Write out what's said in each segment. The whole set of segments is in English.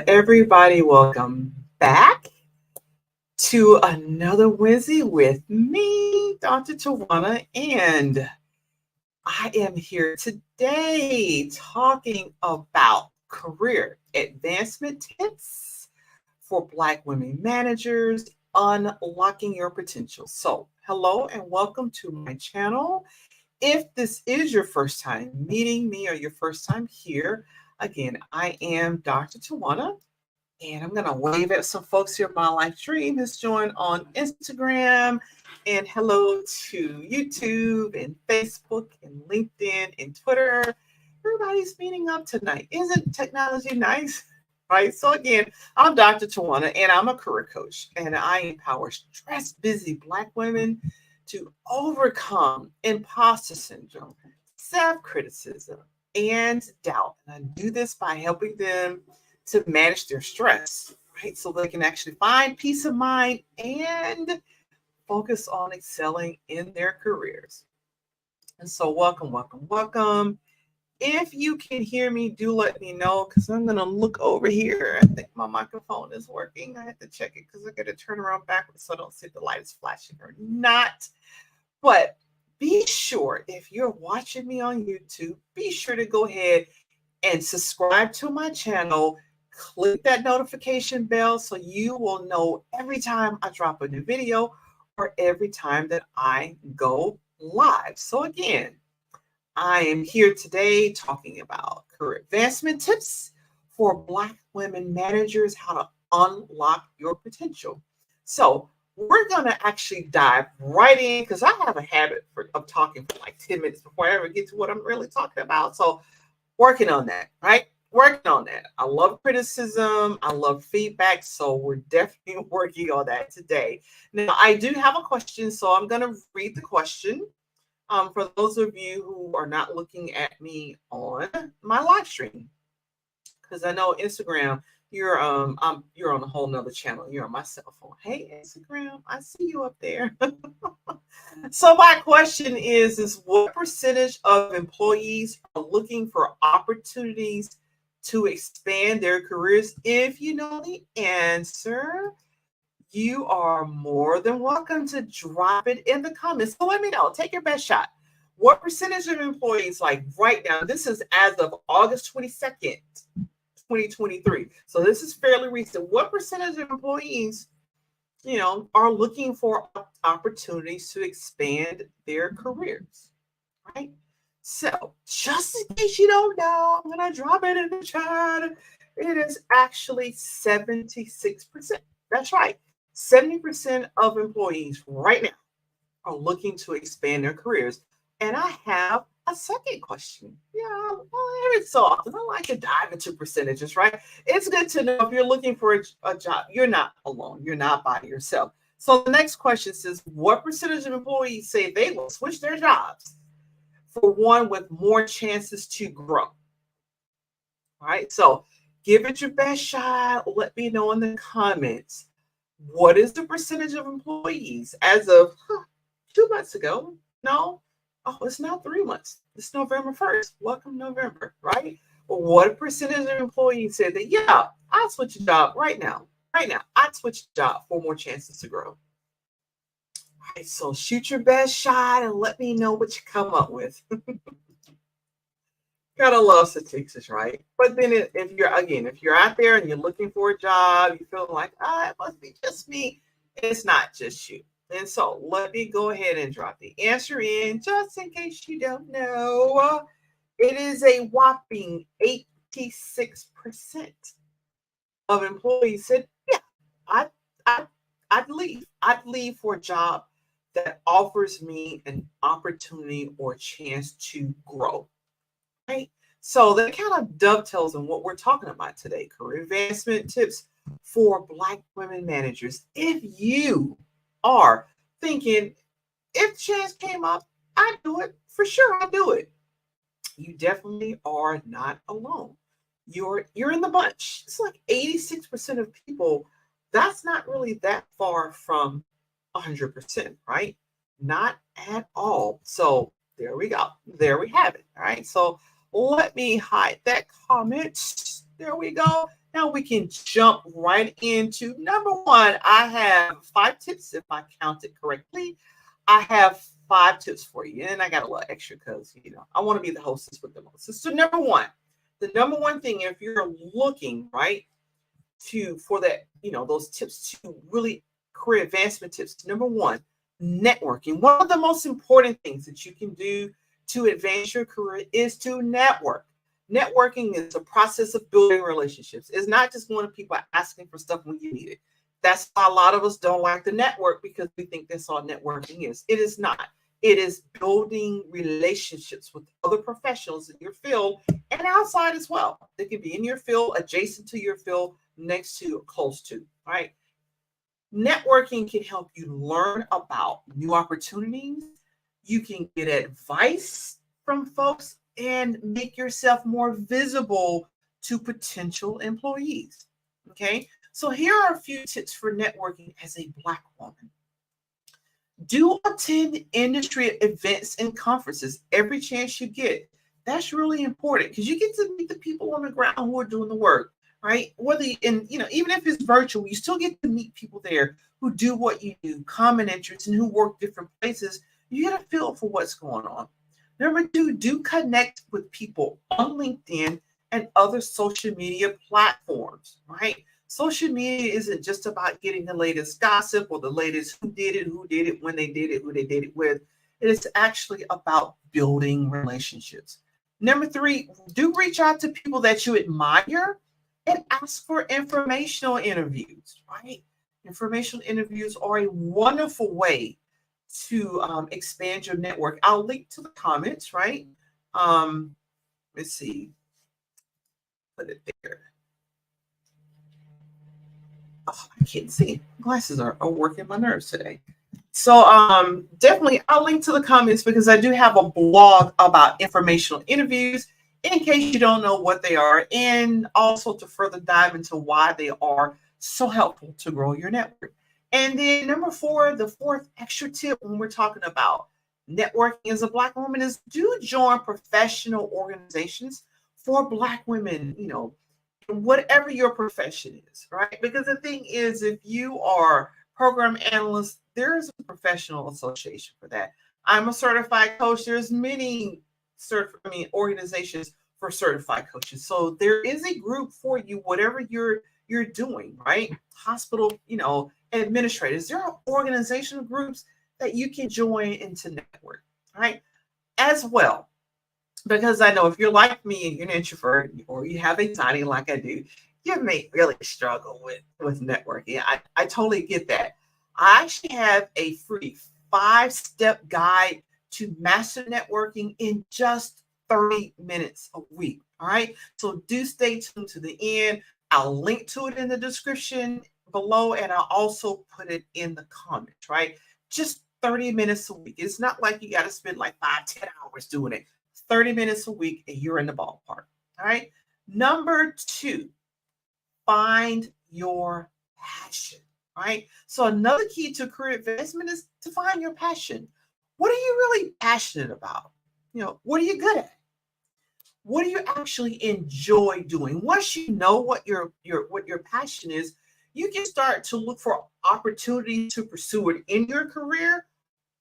Everybody, welcome back to another Wednesday with me, Dr. Tawana, and I am here today talking about career advancement tips for Black women managers, unlocking your potential. So, hello and welcome to my channel. If this is your first time meeting me or your first time here, again, I am Dr. Tawana. And I'm going to wave at some folks here. My life dream has joined on Instagram. And hello to YouTube and Facebook and LinkedIn and Twitter. Everybody's meeting up tonight. Isn't technology nice? Right. So, again, I'm Dr. Tawana and I'm a career coach. And I empower stress busy Black women to overcome imposter syndrome, self criticism, and doubt. And I do this by helping them to manage their stress, right? So they can actually find peace of mind and focus on excelling in their careers. And so, welcome, welcome, welcome. If you can hear me, do let me know because I'm going to look over here. I think my microphone is working. I have to check it because I got to turn around backwards so I don't see if the light is flashing or not. But be sure, if you're watching me on YouTube, be sure to go ahead and subscribe to my channel. Click that notification bell so you will know every time I drop a new video or every time that I go live. So, again, I am here today talking about career advancement tips for Black women managers, how to unlock your potential. So, we're going to actually dive right in because I have a habit of talking for like 10 minutes before I ever get to what I'm really talking about. So, working on that, right? Working on that. I love criticism. I love feedback. So we're definitely working on that today. Now, I do have a question. So I'm going to read the question. For those of you who are not looking at me on my live stream, because I know Instagram, you're on a whole nother channel. You're on my cell phone. Hey, Instagram, I see you up there. So my question is what percentage of employees are looking for opportunities to expand their careers? If you know the answer, you are more than welcome to drop it in the comments. So let me know. Take your best shot. What percentage of employees, like right now, this is as of August 22nd, 2023. So this is fairly recent. What percentage of employees are looking for opportunities to expand their careers, right? So, just in case you don't know, I'm going to drop it in the chat. It is actually 76%. That's right. 70% of employees right now are looking to expand their careers. And I have a second question. Yeah, well, every so often I like to dive into percentages, right? It's good to know if you're looking for a job, you're not alone, you're not by yourself. So the next question says, what percentage of employees say they will switch their jobs for one with more chances to grow? All right, so give it your best shot. Let me know in the comments. What is the percentage of employees as of 2 months ago? No. Oh, it's now 3 months. It's November 1st. Welcome November, right? What percentage of employees said that, yeah, I'd switch a job right now. Right now, I'd switch a job for more chances to grow. All right, so shoot your best shot and let me know what you come up with. Gotta love statistics, right? But then if you're out there and you're looking for a job, you feel like, it must be just me. It's not just you. And so let me go ahead and drop the answer in just in case you don't know. It is a whopping 86% of employees said, yeah, I, I, I'd leave. I'd leave for a job that offers me an opportunity or a chance to grow. Right? So that kind of dovetails on what we're talking about today, career advancement tips for Black women managers. If you are thinking, if chance came up, I'd do it. For sure, I'd do it. You definitely are not alone. You're in the bunch. It's like 86% of people. That's not really that far from 100%, right? Not at all. So there we go. There we have it. All right. So let me hide that comment. There we go. Now we can jump right into number one. I have 5 tips, if I counted correctly. I have 5 tips for you, and I got a little extra because I want to be the hostess with the most. So number one, the number one thing, if you're looking right for that, those tips to really career advancement tips. Number one, networking. One of the most important things that you can do to advance your career is to network. Networking is a process of building relationships. It's not just going to people asking for stuff when you need it. That's why a lot of us don't like the network, because we think that's all networking is. It is not. It is building relationships with other professionals in your field and outside as well. They can be in your field, adjacent to your field, next to, or close to, right? Networking can help you learn about new opportunities. You can get advice from folks and make yourself more visible to potential employees. Okay, so here are a few tips for networking as a Black woman. Do attend industry events and conferences every chance you get. That's really important because you get to meet the people on the ground who are doing the work, right? Whether even if it's virtual, you still get to meet people there who do what you do, common interests, and who work different places. You get a feel for what's going on. Number two, do connect with people on LinkedIn and other social media platforms, right? Social media isn't just about getting the latest gossip or the latest who did it, when they did it, who they did it with. It is actually about building relationships. Number three, do reach out to people that you admire and ask for informational interviews, right? Informational interviews are a wonderful way to expand your network. I'll link to the comments, right? Let's see. Put it there. Oh, I can't see. Glasses are working my nerves today. So definitely I'll link to the comments because I do have a blog about informational interviews in case you don't know what they are, and also to further dive into why they are so helpful to grow your network. And then number four, the fourth extra tip when we're talking about networking as a Black woman is do join professional organizations for Black women, whatever your profession is, right? Because the thing is, if you are program analyst, there's a professional association for that. I'm a certified coach. There's many organizations for certified coaches. So there is a group for you, whatever you're doing, right? Hospital, administrators. There are organizational groups that you can join into network, right? As well. Because I know if you're like me and you're an introvert or you have anxiety like I do, you may really struggle with networking. I totally get that. I actually have a free 5-step guide to master networking in just 30 minutes a week. All right. So do stay tuned to the end. I'll link to it in the description below, and I'll also put it in the comments, right? Just 30 minutes a week. It's not like you got to spend like 5-10 hours doing it. 30 minutes a week and you're in the ballpark. All right. Number two, find your passion. Right. So another key to career advancement is to find your passion. What are you really passionate about? What are you good at? What do you actually enjoy doing? Once you know what your passion is, you can start to look for opportunities to pursue it in your career,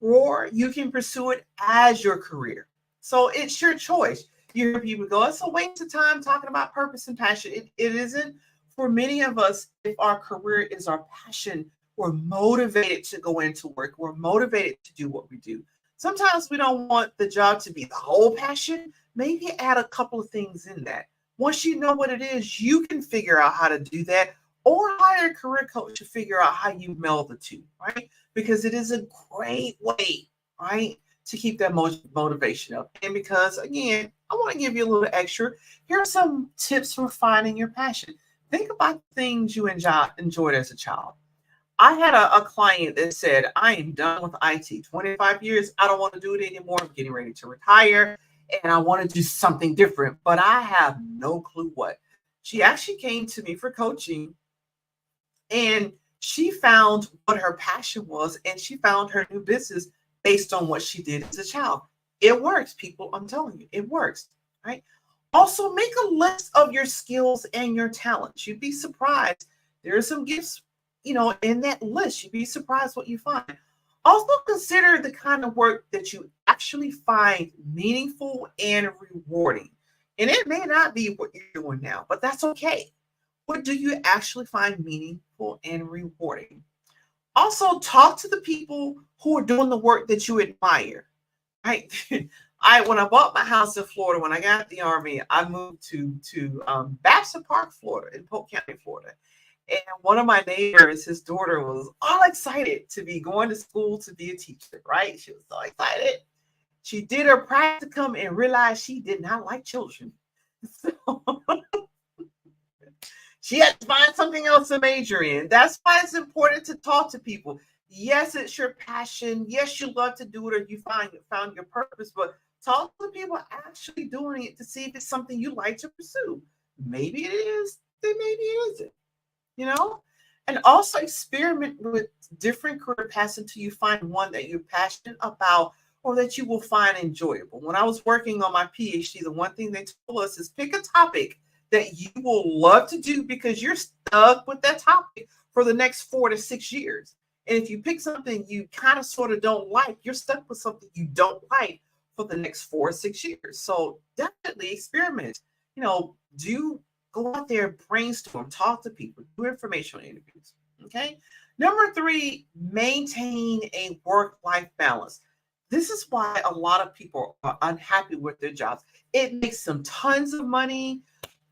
or you can pursue it as your career. So it's your choice. You hear people go, it's a waste of time talking about purpose and passion. It isn't. For many of us, if our career is our passion, we're motivated to go into work. We're motivated to do what we do. Sometimes we don't want the job to be the whole passion. Maybe add a couple of things in that. Once you know what it is, you can figure out how to do that, or hire a career coach to figure out how you meld the two, right? Because it is a great way, right, to keep that motivation up. And because, again, I want to give you a little extra. Here are some tips for finding your passion. Think about things you enjoyed as a child. I had a client that said, I am done with IT. 25 years, I don't want to do it anymore. I'm getting ready to retire and I want to do something different, but I have no clue what. She actually came to me for coaching, and she found what her passion was, and she found her new business based on what she did as a child. It works, people. I'm telling you, it works, right? Also, make a list of your skills and your talents. You'd be surprised. There are some gifts, in that list. You'd be surprised what you find. Also, consider the kind of work that you actually find meaningful and rewarding. And it may not be what you're doing now, but that's okay. What do you actually find meaningful and rewarding? Also, talk to the people who are doing the work that you admire. Right? When I bought my house in Florida, when I got the Army, I moved to Babson Park, Florida, in Polk County, Florida. And one of my neighbors, his daughter, was all excited to be going to school to be a teacher. Right? She was so excited. She did her practicum and realized she did not like children. So she had to find something else to major in. That's why it's important to talk to people. Yes, it's your passion. Yes, you love to do it, or you found your purpose, but talk to people actually doing it to see if it's something you like to pursue. Maybe it is, then maybe it isn't, you know? And also experiment with different career paths until you find one that you're passionate about or that you will find enjoyable. When I was working on my PhD, the one thing they told us is pick a topic that you will love to do because you're stuck with that topic for the next 4 to 6 years. And if you pick something you kind of sort of don't like, you're stuck with something you don't like for the next 4 or 6 years. So definitely experiment. Do go out there, brainstorm, talk to people, do informational interviews. Okay. Number 3, maintain a work-life balance. This is why a lot of people are unhappy with their jobs. It makes them tons of money.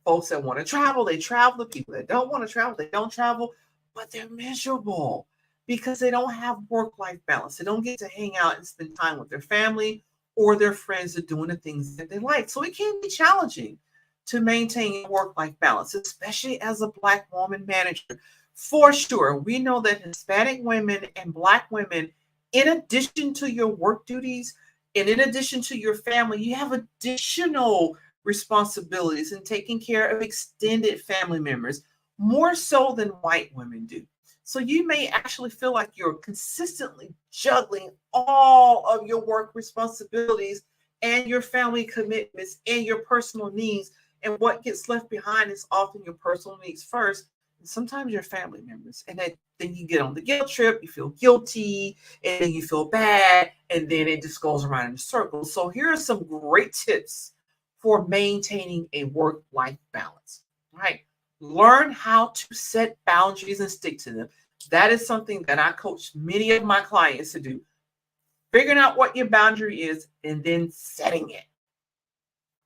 Folks that want to travel, they travel. The people that don't want to travel, they don't travel, but they're miserable because they don't have work-life balance. They don't get to hang out and spend time with their family or their friends are doing the things that they like. So it can be challenging to maintain work-life balance, especially as a Black woman manager. For sure, we know that Hispanic women and Black women, in addition to your work duties and in addition to your family, you have additional responsibilities in taking care of extended family members, more so than white women do. So you may actually feel like you're consistently juggling all of your work responsibilities and your family commitments and your personal needs. And what gets left behind is often your personal needs first, and sometimes your family members. And then you get on the guilt trip, you feel guilty, and then you feel bad, and then it just goes around in circles. So here are some great tips for maintaining a work-life balance. Right? Learn how to set boundaries and stick to them. That is something that I coach many of my clients to do. Figuring out what your boundary is and then setting it.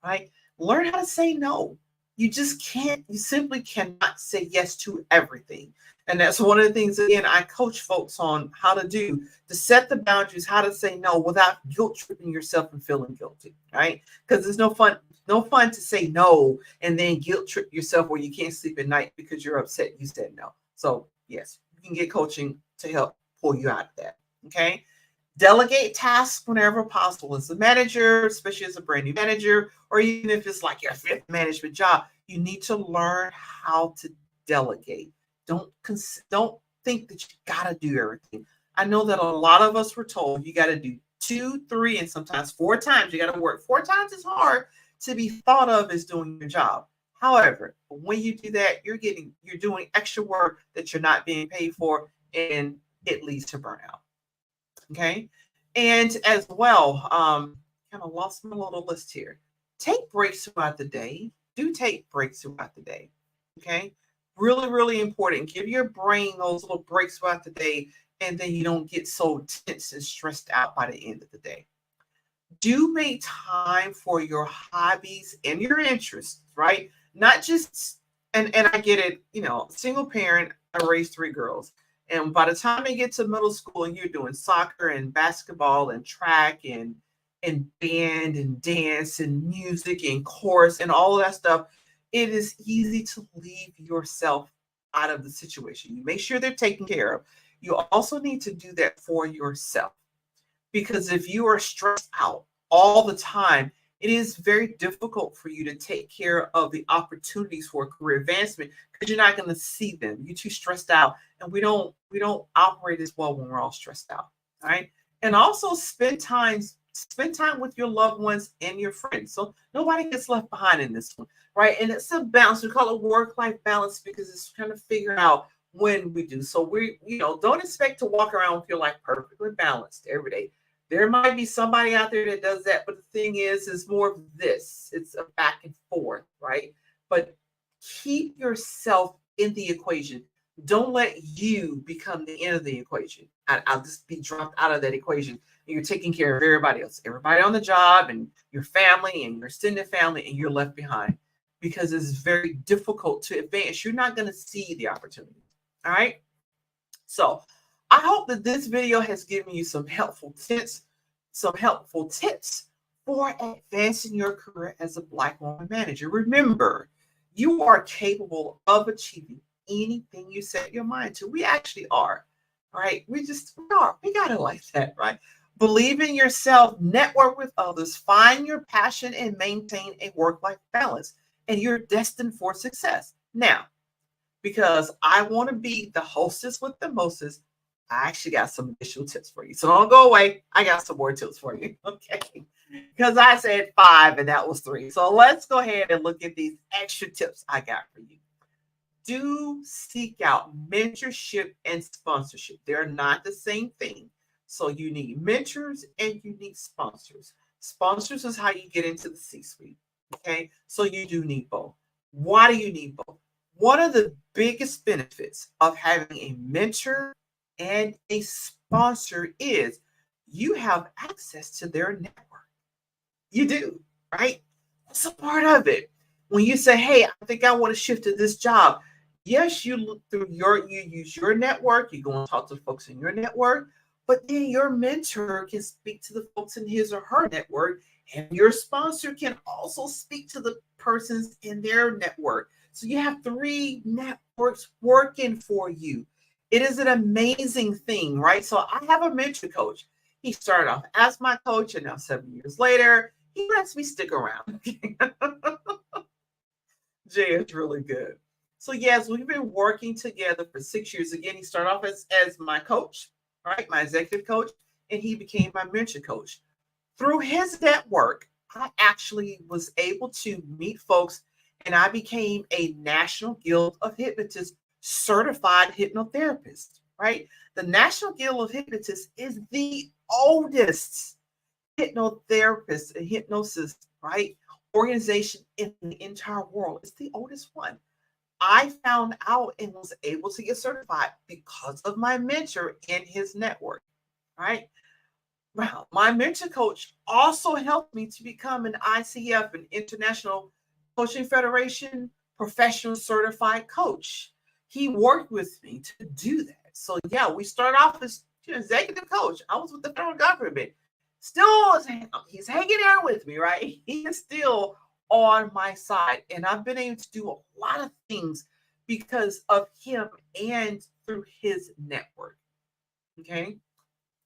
Right? Learn how to say no. You simply cannot say yes to everything. And that's one of the things, again, I coach folks on how to do, to set the boundaries, how to say no without guilt tripping yourself and feeling guilty, right? Because there's no fun to say no and then guilt trip yourself where you can't sleep at night because you're upset you said no. So yes, you can get coaching to help pull you out of that, okay? Delegate tasks whenever possible. As a manager, especially as a brand new manager, or even if it's like your 5th management job, you need to learn how to delegate. Don't think that you gotta do everything. I know that a lot of us were told you gotta do 2, 3, and sometimes 4 times. You gotta work 4 times as hard to be thought of as doing your job. However, when you do that, you're doing extra work that you're not being paid for, and it leads to burnout. Okay. And as well, kind of lost my little list here. Take breaks throughout the day. Do take breaks throughout the day. Okay. Really, really important. Give your brain those little breaks throughout the day, and then you don't get so tense and stressed out by the end of the day. Do make time for your hobbies and your interests, right? Not just, and I get it, single parent, I raised 3 girls. And by the time they get to middle school and you're doing soccer and basketball and track and band and dance and music and chorus and all of that stuff, it is easy to leave yourself out of the situation. You make sure they're taken care of. You also need to do that for yourself. Because if you are stressed out all the time, it is very difficult for you to take care of the opportunities for career advancement because you're not going to see them. You're too stressed out, and we don't operate as well when we're all stressed out. All right. And also spend time Spend time with your loved ones and your friends. So nobody gets left behind in this one, right? And it's a balance. We call it work-life balance because it's trying to figure out when we do. So don't expect to walk around with your life perfectly balanced every day. There might be somebody out there that does that, but the thing is more of this. It's a back and forth, right? But keep yourself in the equation. Don't let you become the end of the equation. I'll just be dropped out of that equation. You're taking care of everybody else, everybody on the job and your family and your extended family, and you're left behind because it's very difficult to advance. You're not going to see the opportunity. All right. So I hope that this video has given you some helpful tips for advancing your career as a Black woman manager. Remember, you are capable of achieving anything you set your mind to. We actually are. All right. We are. We got it like that, right? Believe in yourself, network with others, find your passion, and maintain a work-life balance. And you're destined for success. Now, because I want to be the hostess with the mostest, I actually got some additional tips for you. So don't go away. I got some more tips for you. Okay. Because I said 5 and that was 3. So let's go ahead and look at these extra tips I got for you. Do seek out mentorship and sponsorship. They're not the same thing. So you need mentors and you need sponsors. Sponsors is how you get into the C-suite. Okay. So you do need both. Why do you need both? One of the biggest benefits of having a mentor and a sponsor is you have access to their network. You do, right? That's a part of it. When you say, hey, I think I want to shift to this job. Yes, you look through you use your network, you go and talk to the folks in your network, but then your mentor can speak to the folks in his or her network, and your sponsor can also speak to the persons in their network. So you have 3 networks working for you. It is an amazing thing, right? So I have a mentor coach. He started off as my coach, and now 7 years later, he lets me stick around. Jay is really good. So yes, we've been working together for 6 years. Again, he started off as my coach, right? My executive coach, and he became my mentor coach. Through his network, I actually was able to meet folks, and I became a National Guild of Hypnotists certified hypnotherapist, right? The National Guild of Hypnotists is the oldest hypnotherapist and hypnosis, right, organization in the entire world. It's the oldest one. I found out and was able to get certified because of my mentor in his network, right? Wow. My mentor coach also helped me to become an ICF, an International Coaching Federation professional certified coach. He worked with me to do that. So yeah, we started off as executive coach. I was with the federal government. Still, he's hanging out with me, right? He is still on my side. And I've been able to do a lot of things because of him and through his network. Okay.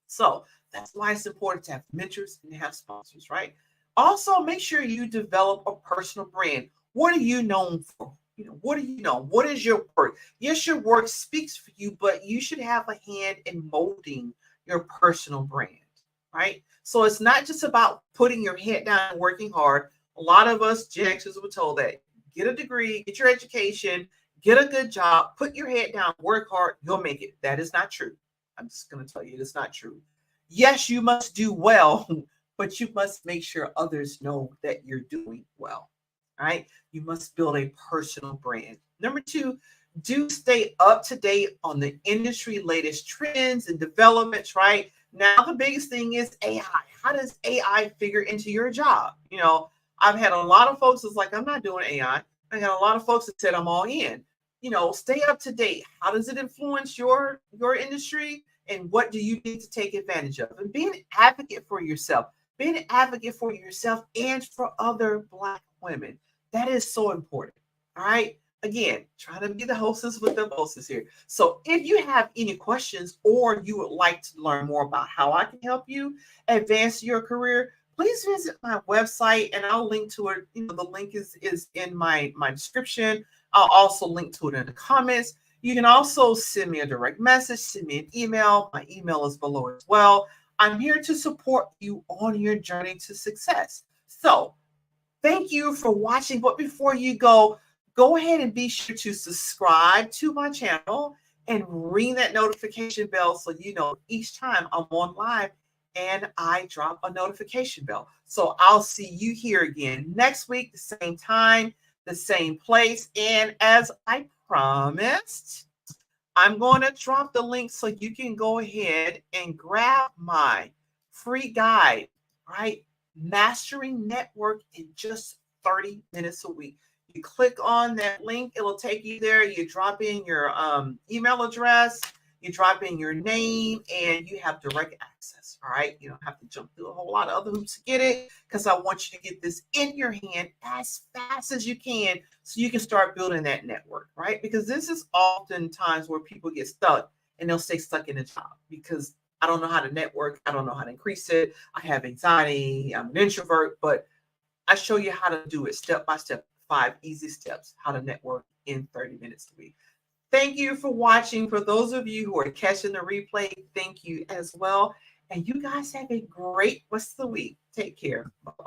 So that's why it's important to have mentors and have sponsors, right? Also, make sure you develop a personal brand. What are you known for? What do you know? What is your work? Yes, your work speaks for you, but you should have a hand in molding your personal brand, right? So it's not just about putting your head down and working hard. A lot of us Gen Xers were told that get a degree, get your education, get a good job, put your head down, work hard, you'll make it. That is not true. I'm just going to tell you it's not true. Yes, you must do well, but you must make sure others know that you're doing well. All right. You must build a personal brand. Number 2, do stay up to date on the industry latest trends and developments, right? Now, the biggest thing is AI. How does AI figure into your job? I've had a lot of folks that's like, I'm not doing AI. I got a lot of folks that said I'm all in. Stay up to date. How does it influence your industry? And what do you need to take advantage of? And be an advocate for yourself. Be an advocate for yourself and for other Black women. That is so important. All right. Again, trying to be the hostess with the hostess here. So if you have any questions or you would like to learn more about how I can help you advance your career, please visit my website and I'll link to it. The link is in my description. I'll also link to it in the comments. You can also send me a direct message, send me an email. My email is below as well. I'm here to support you on your journey to success. So thank you for watching. But before you go ahead and be sure to subscribe to my channel and ring that notification bell so you know each time I'm on live and I drop a notification bell. So I'll see you here again next week, the same time, the same place. And as I promised, I'm going to drop the link so you can go ahead and grab my free guide, right? Mastering Network in just 30 minutes a week. You click on that link, it'll take you there. You drop in your email address, you drop in your name, and you have direct access. All right. You don't have to jump through a whole lot of other hoops to get it because I want you to get this in your hand as fast as you can so you can start building that network, right? Because this is oftentimes where people get stuck and they'll stay stuck in a job because I don't know how to network. I don't know how to increase it. I have anxiety. I'm an introvert, but I show you how to do it step by step, 5 easy steps, how to network in 30 minutes a week. Thank you for watching. For those of you who are catching the replay, thank you as well. And you guys have a great rest of the week. Take care. Bye.